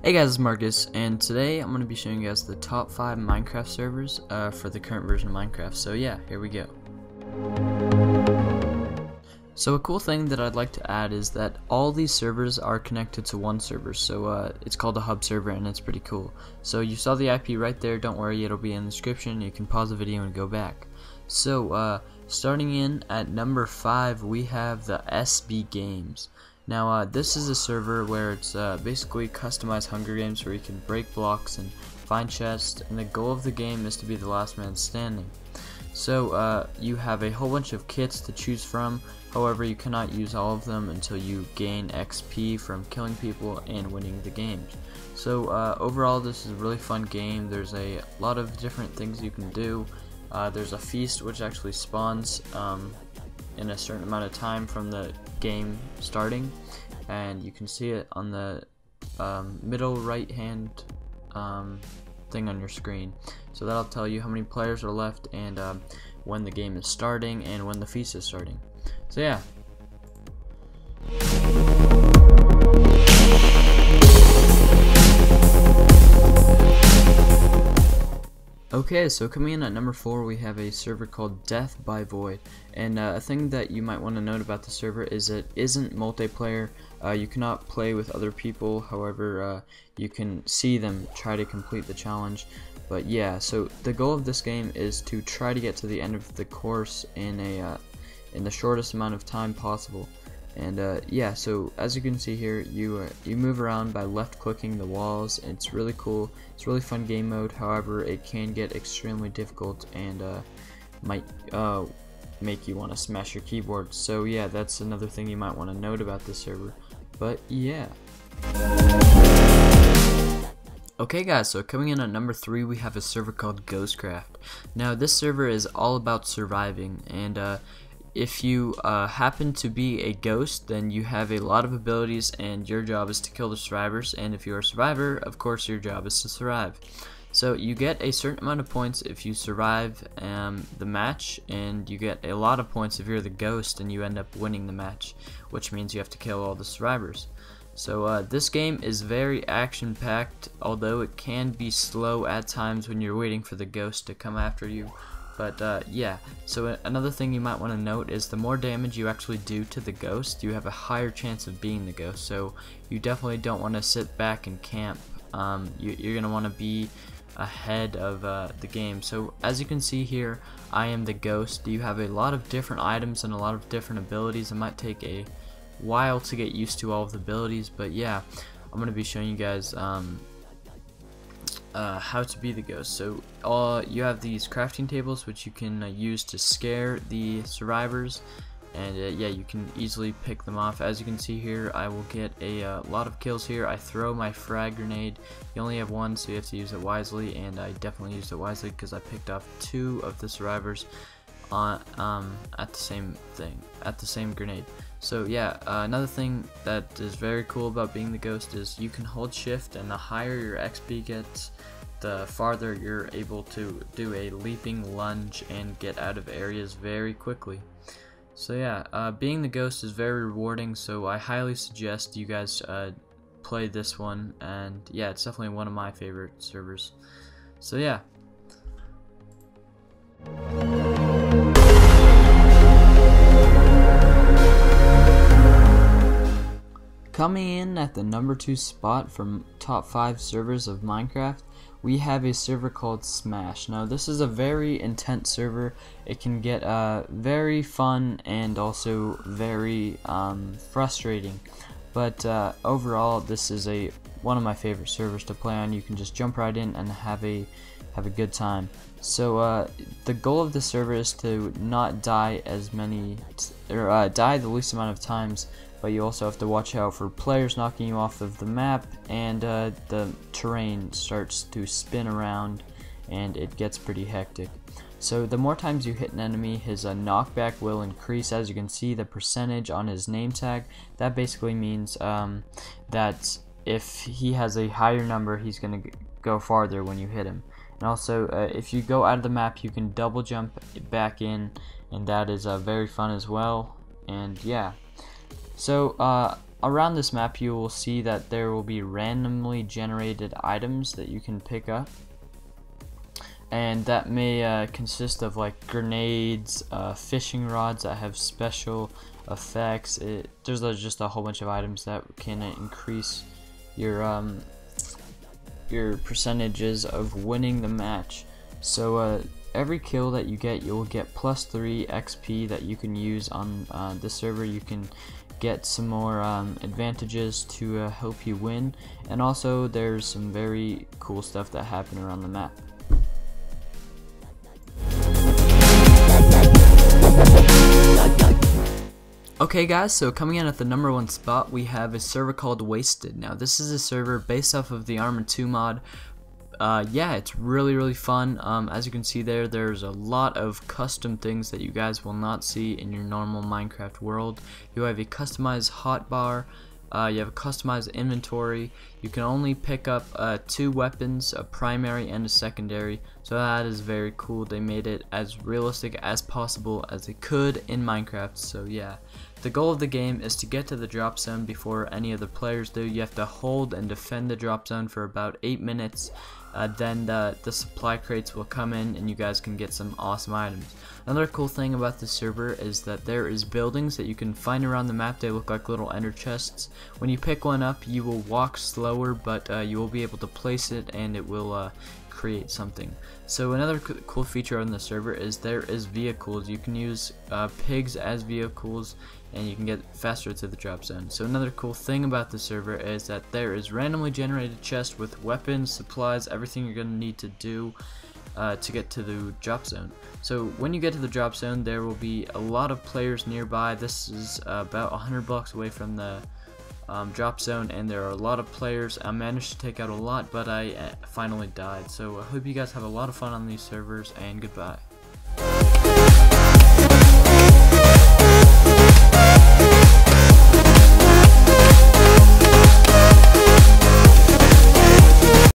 Hey guys, it's Marcus, and today I'm going to be showing you guys the top 5 Minecraft servers for the current version of Minecraft. So yeah, here we go. So a cool thing that I'd like to add is that all these servers are connected to one server, so it's called a hub server and it's pretty cool. So you saw the IP right there, don't worry, it'll be in the description, you can pause the video and go back. So starting in at number 5 we have the SB Games. Now this is a server where it's basically customized Hunger Games where you can break blocks and find chests, and the goal of the game is to be the last man standing. So you have a whole bunch of kits to choose from, however you cannot use all of them until you gain XP from killing people and winning the games. So overall this is a really fun game. There's a lot of different things you can do. There's a feast which actually spawns in a certain amount of time from the game starting, and you can see it on the middle right hand thing on your screen. So that'll tell you how many players are left and when the game is starting and when the feast is starting. So yeah. Okay, so coming in at number 4 we have a server called Death by Void, and a thing that you might want to note about the server is it isn't multiplayer. You cannot play with other people, however you can see them try to complete the challenge. But yeah, so the goal of this game is to try to get to the end of the course in the shortest amount of time possible. And yeah, so as you can see here, you move around by left clicking the walls. It's really cool. It's really fun game mode. However, it can get extremely difficult and might make you want to smash your keyboard. So yeah, that's another thing you might want to note about this server. But yeah. Okay guys, so coming in at number 3 we have a server called Ghostcraft. Now this server is all about surviving, and if you happen to be a ghost, then you have a lot of abilities and your job is to kill the survivors, and if you're a survivor, of course your job is to survive. So you get a certain amount of points if you survive the match, and you get a lot of points if you're the ghost and you end up winning the match, which means you have to kill all the survivors. So this game is very action-packed, although it can be slow at times when you're waiting for the ghost to come after you. But yeah, so another thing you might want to note is the more damage you actually do to the ghost, you have a higher chance of being the ghost. So you definitely don't want to sit back and camp. You're going to want to be ahead of the game. So as you can see here, I am the ghost. You have a lot of different items and a lot of different abilities. It might take a while to get used to all of the abilities, but yeah, I'm going to be showing you guys how to be the ghost. So you have these crafting tables which you can use to scare the survivors, and yeah, you can easily pick them off. As you can see here, I will get a lot of kills here. I throw my frag grenade. You only have one, so you have to use it wisely, and I definitely used it wisely because I picked off 2 of the survivors at the same grenade. So yeah, another thing that is very cool about being the ghost is you can hold shift, and the higher your XP gets, the farther you're able to do a leaping lunge and get out of areas very quickly. So yeah, being the ghost is very rewarding, so I highly suggest you guys play this one, and yeah, it's definitely one of my favorite servers. So yeah. Coming in at the number 2 spot from top 5 servers of Minecraft, we have a server called Smash. Now this is a very intense server. It can get very fun and also very frustrating, but overall this is one of my favorite servers to play on. You can just jump right in and have a good time. So the goal of the server is to not die die the least amount of times, but you also have to watch out for players knocking you off of the map, and the terrain starts to spin around and it gets pretty hectic. So the more times you hit an enemy, his knockback will increase. As you can see, the percentage on his name tag, that basically means that if he has a higher number, he's going to go farther when you hit him. And also, if you go out of the map, you can double jump back in, and that is very fun as well. And yeah, so around this map you will see that there will be randomly generated items that you can pick up, and that may consist of like grenades, fishing rods that have special effects. There's just a whole bunch of items that can increase your percentages of winning the match. So every kill that you get, you'll get +3 XP that you can use on this server. You can get some more advantages to help you win, and also there's some very cool stuff that happen around the map. Okay guys, so coming in at the #1 spot we have a server called Wasted. Now this is a server based off of the Arma 2 mod. Yeah, it's really fun. As you can see there's a lot of custom things that you guys will not see in your normal Minecraft world. You have a customized hotbar, you have a customized inventory, you can only pick up 2 weapons, a primary and a secondary, so that is very cool. They made it as realistic as possible as they could in Minecraft, so yeah. The goal of the game is to get to the drop zone before any other players do. You have to hold and defend the drop zone for about 8 minutes. Then the supply crates will come in and you guys can get some awesome items. Another cool thing about this server is that there is buildings that you can find around the map. They look like little ender chests. When you pick one up you will walk slower, but you will be able to place it and it will create something. So another cool feature on the server is there is vehicles. You can use pigs as vehicles and you can get faster to the drop zone. So another cool thing about the server is that there is randomly generated chests with weapons, supplies, everything you're going to need to do to get to the drop zone. So when you get to the drop zone there will be a lot of players nearby. This is about 100 blocks away from the drop zone, and there are a lot of players. I managed to take out a lot, but I finally died. So I hope you guys have a lot of fun on these servers, and goodbye.